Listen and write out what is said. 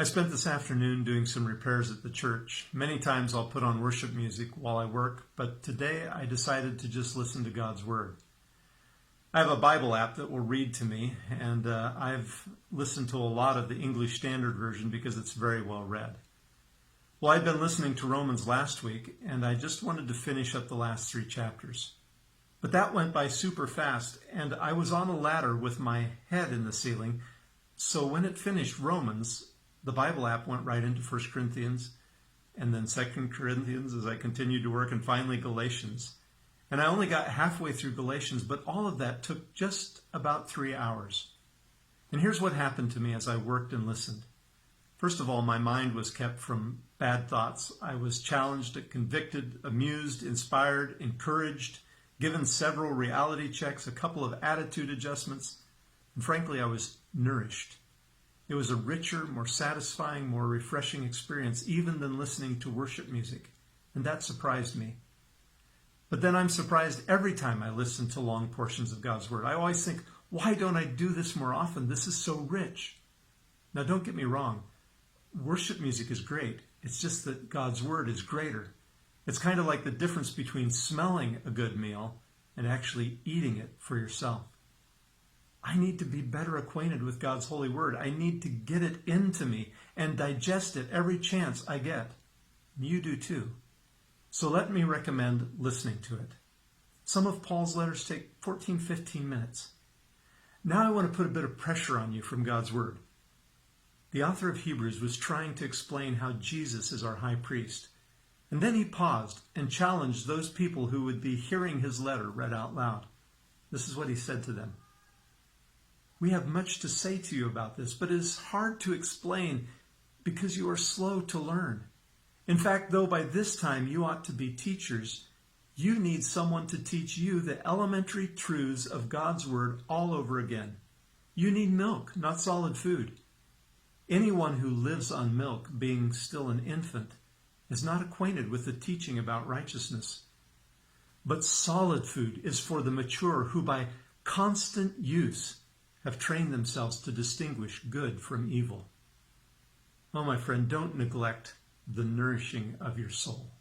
I spent this afternoon doing some repairs at the church. Many times I'll put on worship music while I work, but today I decided to just listen to God's Word. I have a Bible app that will read to me, and I've listened to a lot of the English Standard Version because it's very well read. Well, I'd been listening to Romans last week, and I just wanted to finish up the last 3 chapters. But that went by super fast, and I was on a ladder with my head in the ceiling, so when it finished Romans, the Bible app went right into 1 Corinthians, and then 2 Corinthians as I continued to work, and finally Galatians. And I only got halfway through Galatians, but all of that took just about 3 hours. And here's what happened to me as I worked and listened. First of all, my mind was kept from bad thoughts. I was challenged, convicted, amused, inspired, encouraged, given several reality checks, a couple of attitude adjustments, and frankly, I was nourished. It was a richer, more satisfying, more refreshing experience, even than listening to worship music, and that surprised me. But then I'm surprised every time I listen to long portions of God's Word. I always think, why don't I do this more often? This is so rich. Now, don't get me wrong. Worship music is great. It's just that God's Word is greater. It's kind of like the difference between smelling a good meal and actually eating it for yourself. I need to be better acquainted with God's holy Word. I need to get it into me and digest it every chance I get. You do too. So let me recommend listening to it. Some of Paul's letters take 14, 15 minutes. Now I want to put a bit of pressure on you from God's Word. The author of Hebrews was trying to explain how Jesus is our high priest. And then he paused and challenged those people who would be hearing his letter read out loud. This is what he said to them. We have much to say to you about this, but it is hard to explain because you are slow to learn. In fact, though by this time you ought to be teachers, you need someone to teach you the elementary truths of God's Word all over again. You need milk, not solid food. Anyone who lives on milk, being still an infant, is not acquainted with the teaching about righteousness. But solid food is for the mature who by constant use have trained themselves to distinguish good from evil. Oh, my friend, don't neglect the nourishing of your soul.